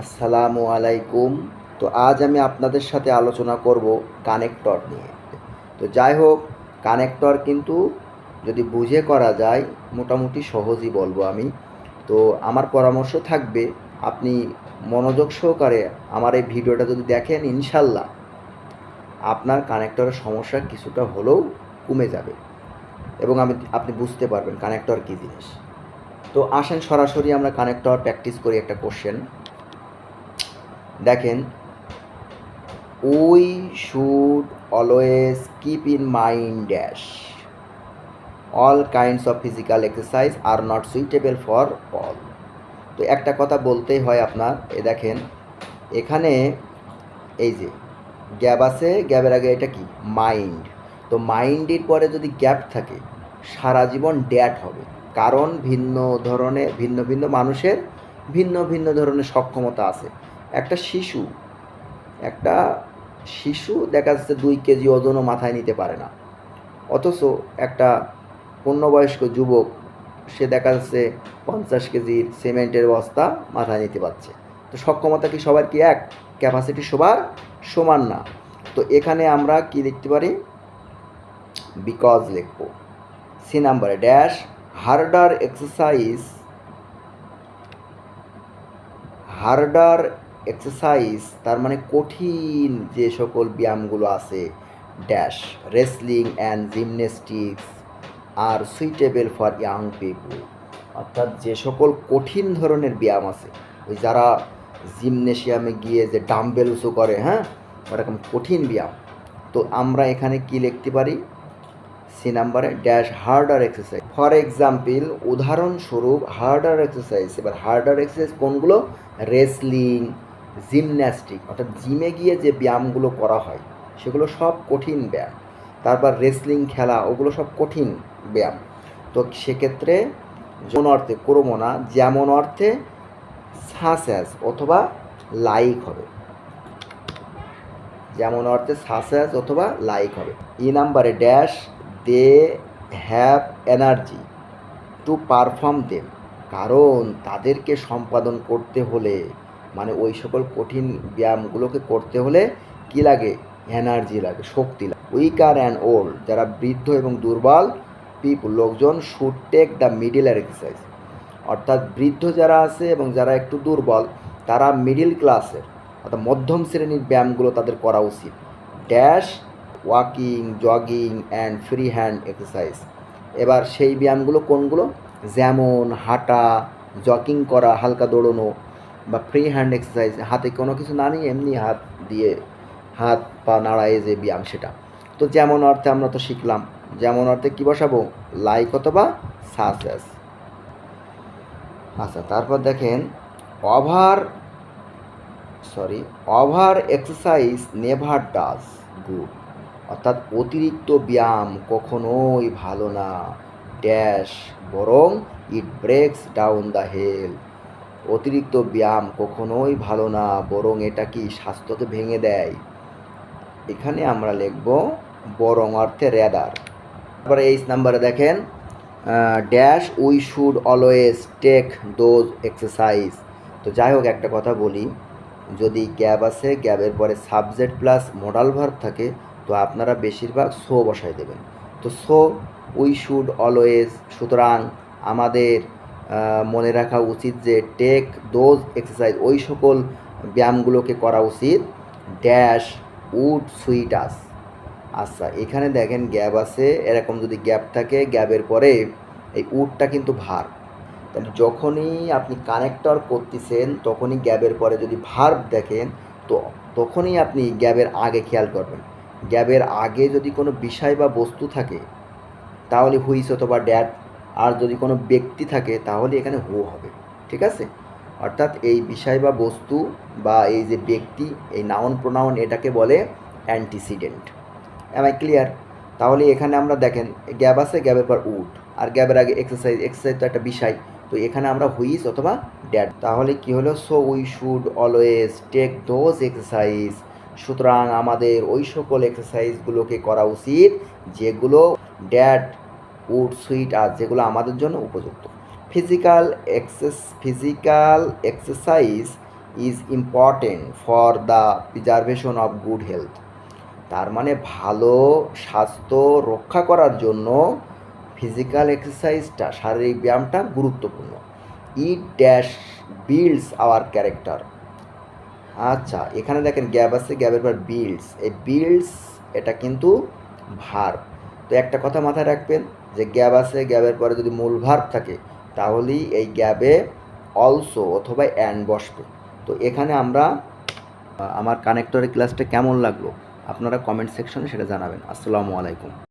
আসসালামু আলাইকুম। তো আজ আমি আপনাদের সাথে আলোচনা করব কানেক্টর নিয়ে। তো যাই হোক, কানেক্টর কিন্তু যদি বুঝে করা যায় মোটামুটি সহজই বলবো আমি। তো আমার পরামর্শ থাকবে, আপনি মনোযোগ সহকারে আমার এই ভিডিওটা যদি দেখেন, ইনশাল্লাহ আপনার কানেক্টরের সমস্যা কিছুটা হলেও কমে যাবে এবং আপনি বুঝতে পারবেন কানেক্টর কী জিনিস। তো আসেন সরাসরি আমরা কানেক্টর প্র্যাকটিস করি। একটা কোশ্চেন দেখেন, we should always keep in mind dash all kinds of physical exercise are not suitable for all। তো একটা কথা বলতেই হয় আপনার, দেখেন এখানে এই যে গ্যাপ আছে, গ্যাপের আগে এটা কি মাইন্ড। তো মাইন্ডের পরে যদি গ্যাপ থাকে সারা জীবন ড্যাট হবে, কারণ ভিন্ন ভিন্ন মানুষের ভিন্ন ভিন্ন ধরনের সক্ষমতা আছে। একটা শিশু একটা শিশু দেখা যাচ্ছে 2 কেজি ওজনও মাথায় নিতে পারে না, অথচ একটা পূর্ণবয়স্ক যুবক সে দেখা যাচ্ছে 50 কেজির সিমেন্টের বস্তা মাথায় নিতে পারছে। তো সক্ষমতা কি সবার কি এক? ক্যাপাসিটি সবার সমান না। তো এখানে আমরা কি লিখতে পারি? বিকজ লিখব। সি নাম্বারে ড্যাশ হার্ডার এক্সারসাইজ তার মানে কঠিন যে সকল ব্যায়ামগুলো আছে, dash wrestling and gymnastics are suitable for young people. অর্থাৎ যে সকল কঠিন ধরনের ব্যায়াম আছে, ওই যারা জিমনেশিয়ামে গিয়ে যে ডাম্বেল উঁচু করে, হ্যাঁ, ওরকম কঠিন ব্যায়াম। তো আমরা এখানে কি লিখতে পারি? সি নাম্বারে dash harder exercise. For example, উদাহরণস্বরূপ হার্ডার এক্সারসাইজ। এবার হার্ডার এক্সারসাইজ কোনগুলো? রেসলিং, জিমন্যাস্টিক, অর্থাৎ জিমে গিয়ে যে ব্যায়ামগুলো করা হয় সেগুলো সব কঠিন ব্যায়াম। তারপর রেসলিং খেলা, ওগুলো সব কঠিন ব্যায়াম। তো সেক্ষেত্রে যেমন অর্থে করবো না, যেমন অর্থে সাস অ্যাজ অথবা লাইক হবে, যেমন অর্থে সাস অ্যাজ অথবা লাইক হবে। ই নাম্বারে dash they have energy to perform them. কারণ তাদেরকে সম্পাদন করতে হলে, মানে ওই সকল কঠিন ব্যায়ামগুলোকে করতে হলে কি লাগে? এনার্জি লাগে, শক্তি লাগে। উইকার অ্যান্ড ওল্ড, যারা বৃদ্ধ এবং দুর্বল পিপুল লোকজন should take the middle exercise. অর্থাৎ বৃদ্ধ যারা আছে এবং যারা একটু দুর্বল তারা মিডিল ক্লাসের অর্থাৎ মধ্যম শ্রেণীর ব্যায়ামগুলো তাদের করা উচিত। Dash walking, jogging and free hand exercise. এবার সেই ব্যায়ামগুলো কোনগুলো? যেমন হাঁটা, জগিং করা, হালকা দৌড়নো, বা ফ্রি হ্যান্ড এক্সারসাইজ, হাতে কোনো কিছু না নিয়ে এমনি হাত দিয়ে হাত পা নাড়ায় যে ব্যায়াম, সেটা। তো যেমন অর্থে আমরা তো শিখলাম, যেমন অর্থে কী বসাবো? লাইক অথবা সাসেস। আচ্ছা, তারপর দেখেন over exercise never does good. অর্থাৎ অতিরিক্ত ব্যায়াম কখনোই ভালো না, ড্যাশ বরং ইট ব্রেকস ডাউন দ্য হেলথ। অতিরিক্ত ব্যায়াম কখনোই ভালো না, বরং এটা কি স্বাস্থ্যকে ভেঙে দেয়। এখানে আমরা লিখব বরং অর্থে রেদার। তারপরে 8 নাম্বারে দেখেন dash we should always take those exercise. তো যাই হোক, একটা কথা বলি, যদি গ্যাপ আছে, গ্যাপের পরে সাবজেক্ট প্লাস মডাল ভার্ব থাকে, তো আপনারা বেশিরভাগ সো বসাই দেবেন। তো সো উই শুড অলওয়েজ, সুতরাং আমাদের মনে রাখা উচিত যে টেক দোজ এক্সারসাইজ, ওই সকল ব্যায়ামগুলোকে করা উচিত, ড্যাশ উড সুইট আস। আচ্ছা, এখানে দেখেন গ্যাপ আছে, এরকম যদি গ্যাপ থাকে গ্যাপের পরে এই উডটা কিন্তু ভার্ব। তাহলে যখনই আপনি কানেক্টর করতেছেন তখনই গ্যাপের পরে যদি ভার্ব দেখেন, তো তখনই আপনি গ্যাপের আগে খেয়াল করবেন। গ্যাপের আগে যদি কোনো বিষয় বা বস্তু থাকে তাহলে হুইস অথবা ড্যাট, আর যদি কোনো ব্যক্তি থাকে তাহলে এখানে হু হবে। ঠিক আছে? অর্থাৎ এই বিষয় বা বস্তু বা এই যে ব্যক্তি, এই নাউন প্রোনাউন, এটাকে বলে অ্যান্টিসিডেন্ট। M I clear? তাহলে এখানে আমরা দেখেন গ্যাপ আছে, গ্যাপের পর উড, আর গ্যাপের আগে এক্সারসাইজ, এক্সারসাইজ তো একটা বিষয়, তো এখানে আমরা হুইস অথবা ড্যাট। তাহলে কি হলো? So we should always take those exercise. সুতরাং আমাদের ওই সকল এক্সারসাইজগুলোকে করা উচিত যেগুলো ড্যাট উড সুইট আর, যেগুলো আমাদের জন্য উপযুক্ত। Physical exercise is important for the preservation of good health. তার মানে ভালো স্বাস্থ্য রক্ষা করার জন্য ফিজিক্যাল এক্সারসাইজটা, শারীরিক ব্যায়ামটা গুরুত্বপূর্ণ। It dash builds our character. আচ্ছা, এখানে দেখেন গ্যাপ আছে, গ্যাপের পর বিল্ডস। এই বিল্ডস এটা কিন্তু ভার্ব। তো একটা কথা মাথায় রাখবেন যে গ্যাপ আছে, গ্যাপের পরে যদি মূল ভার্ব থাকে তাহলেই এই গ্যাপে অলসো অথবা অ্যান্ড বসবে। তো এখানে আমরা আমার কানেক্টরের ক্লাসটা কেমন লাগলো আপনারা কমেন্ট সেকশনে সেটা জানাবেন। আসসালামু আলাইকুম।